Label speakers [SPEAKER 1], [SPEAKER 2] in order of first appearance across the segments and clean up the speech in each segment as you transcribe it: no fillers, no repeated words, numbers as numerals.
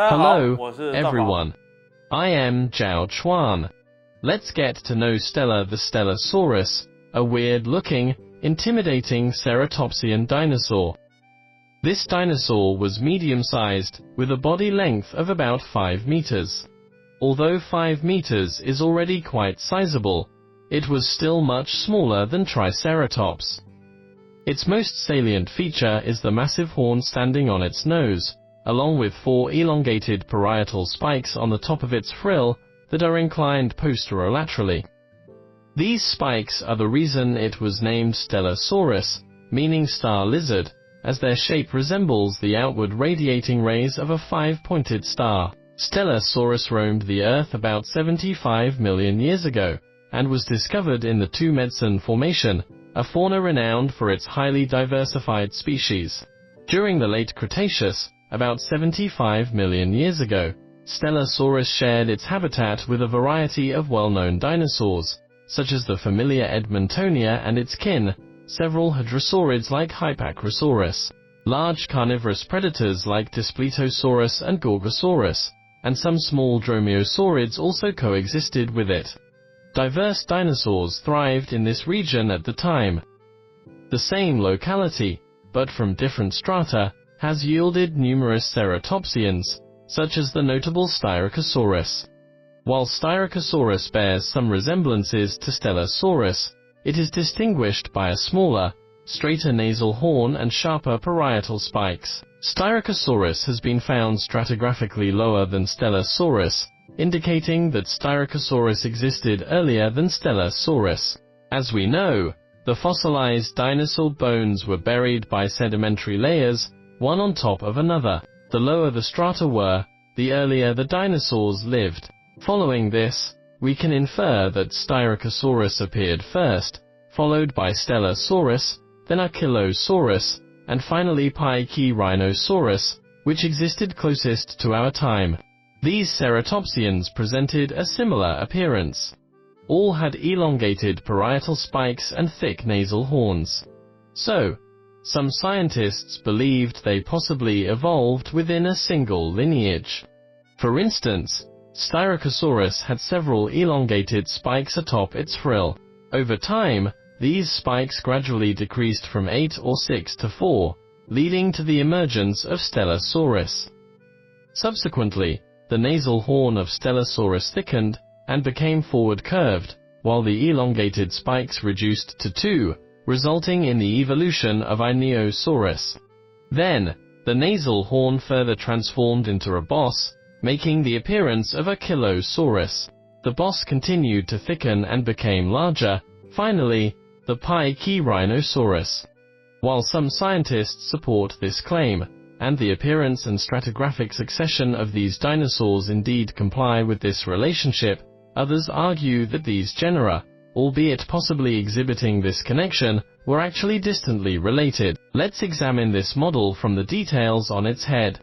[SPEAKER 1] Hello, everyone. I am ZHAO Chuang. Let's get to know Stella the Stellasaurus, a weird-looking, intimidating ceratopsian dinosaur. This dinosaur was medium-sized, with a body length of about 5 meters. Although 5 meters is already quite sizable, it was still much smaller than Triceratops. Its most salient feature is the massive horn standing on its nose, along with 4 elongated parietal spikes on the top of its frill that are inclined posterolaterally. These spikes are the reason it was named Stellasaurus, meaning star lizard, as their shape resembles the outward radiating rays of a 5-pointed star. Stellasaurus roamed the Earth about 75 million years ago, and was discovered in the Two-Medicine Formation, a fauna renowned for its highly diversified species. During the late Cretaceous, about 75 million years ago, Stellasaurus shared its habitat with a variety of well-known dinosaurs, such as the familiar Edmontonia and its kin, several hadrosaurids like Pachyrhinosaurus, large carnivorous predators like Styracosaurus and Gorgosaurus, and some small dromaeosaurids also coexisted with it. Diverse dinosaurs thrived in this region at the time. The same locality, but from different strata, has yielded numerous ceratopsians, such as the notable Styracosaurus. While Styracosaurus bears some resemblances to Stellasaurus, it is distinguished by a smaller, straighter nasal horn and sharper parietal spikes. Styracosaurus has been found stratigraphically lower than Stellasaurus, indicating that Styracosaurus existed earlier than Stellasaurus. As we know, the fossilized dinosaur bones were buried by sedimentary layers, one on top of another. The lower the strata were, the earlier the dinosaurs lived. Following this, we can infer that Styracosaurus appeared first, followed by Stellasaurus, then Achelousaurus, and finally Pachyrhinosaurus, which existed closest to our time. These ceratopsians presented a similar appearance. All had elongated parietal spikes and thick nasal horns. So, some scientists believed they possibly evolved within a single lineage. For instance, Styracosaurus had several elongated spikes atop its frill. Over time, these spikes gradually decreased from 8 or 6 to 4, leading to the emergence of Stellasaurus. Subsequently, the nasal horn of Stellasaurus thickened and became forward curved, while the elongated spikes reduced to 2, resulting in the evolution of Einiosaurus. Then, the nasal horn further transformed into a boss, making the appearance of Achelousaurus. The boss continued to thicken and became larger, finally, the Pachyrhinosaurus. While some scientists support this claim, and the appearance and stratigraphic succession of these dinosaurs indeed comply with this relationship, others argue that these genera, albeit possibly exhibiting this connection, were actually distantly related. Let's examine this model from the details on its head.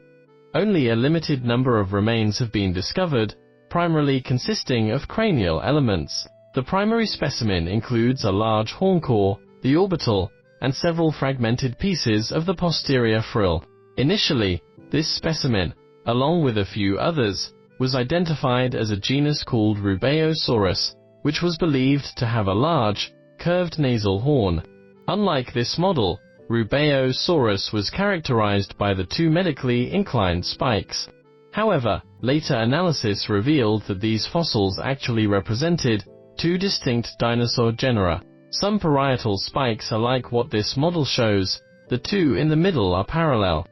[SPEAKER 1] Only a limited number of remains have been discovered, primarily consisting of cranial elements. The primary specimen includes a large horn core, the orbital, and several fragmented pieces of the posterior frill. Initially, this specimen, along with a few others, was identified as a genus called Rubeosaurus, which was believed to have a large, curved nasal horn. Unlike this model, Rubeosaurus was characterized by the 2 medically inclined spikes. However, later analysis revealed that these fossils actually represented 2 distinct dinosaur genera. Some parietal spikes are like what this model shows, the 2 in the middle are parallel.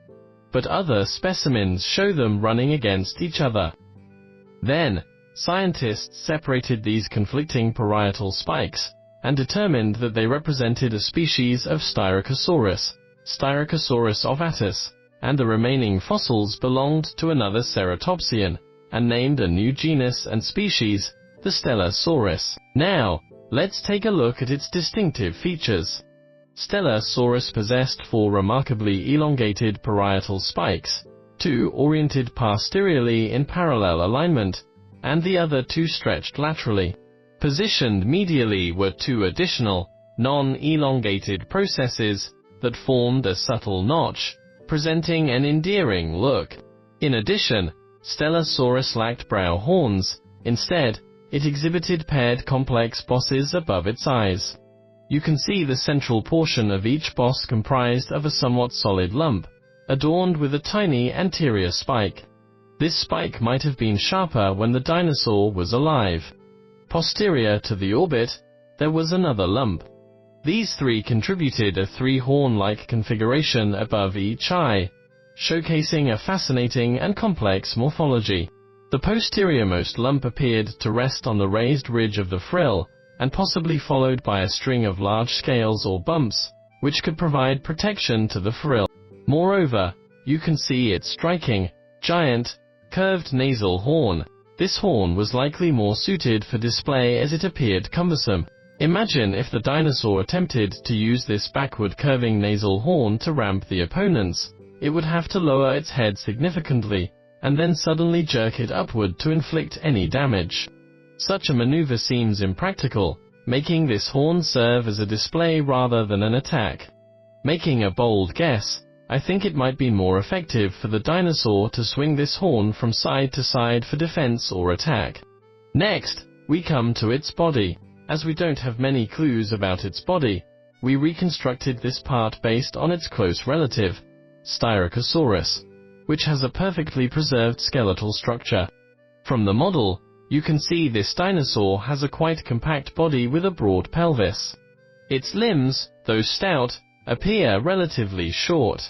[SPEAKER 1] But other specimens show them running against each other. Then, scientists separated these conflicting parietal spikes, and determined that they represented a species of Styracosaurus, Styracosaurus ovatus, and the remaining fossils belonged to another ceratopsian, and named a new genus and species, the Stellasaurus. Now, let's take a look at its distinctive features. Stellasaurus possessed 4 remarkably elongated parietal spikes, 2 oriented posteriorly in parallel alignment, and the other 2 stretched laterally. Positioned medially were 2 additional, non-elongated processes that formed a subtle notch, presenting an endearing look. In addition, Stellasaurus lacked brow horns. Instead, it exhibited paired complex bosses above its eyes. You can see the central portion of each boss comprised of a somewhat solid lump, adorned with a tiny anterior spike. This spike might have been sharper when the dinosaur was alive. Posterior to the orbit, there was another lump. These three contributed a three-horn-like configuration above each eye, showcasing a fascinating and complex morphology. The posteriormost lump appeared to rest on the raised ridge of the frill, and possibly followed by a string of large scales or bumps, which could provide protection to the frill. Moreover, you can see its striking, giant, curved nasal horn. This horn was likely more suited for display as it appeared cumbersome. Imagine if the dinosaur attempted to use this backward curving nasal horn to ramp the opponents. It would have to lower its head significantly, and then suddenly jerk it upward to inflict any damage. Such a maneuver seems impractical, making this horn serve as a display rather than an attack. Making a bold guess, I think it might be more effective for the dinosaur to swing this horn from side to side for defense or attack. Next, we come to its body. As we don't have many clues about its body, we reconstructed this part based on its close relative, Styracosaurus, which has a perfectly preserved skeletal structure. From the model, you can see this dinosaur has a quite compact body with a broad pelvis. Its limbs, though stout, appear relatively short.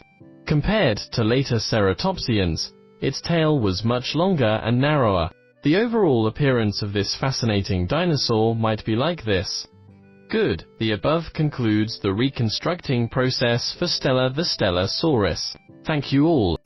[SPEAKER 1] Compared to later ceratopsians, its tail was much longer and narrower. The overall appearance of this fascinating dinosaur might be like this. Good. The above concludes the reconstructing process for Stella the Stellasaurus. Thank you all.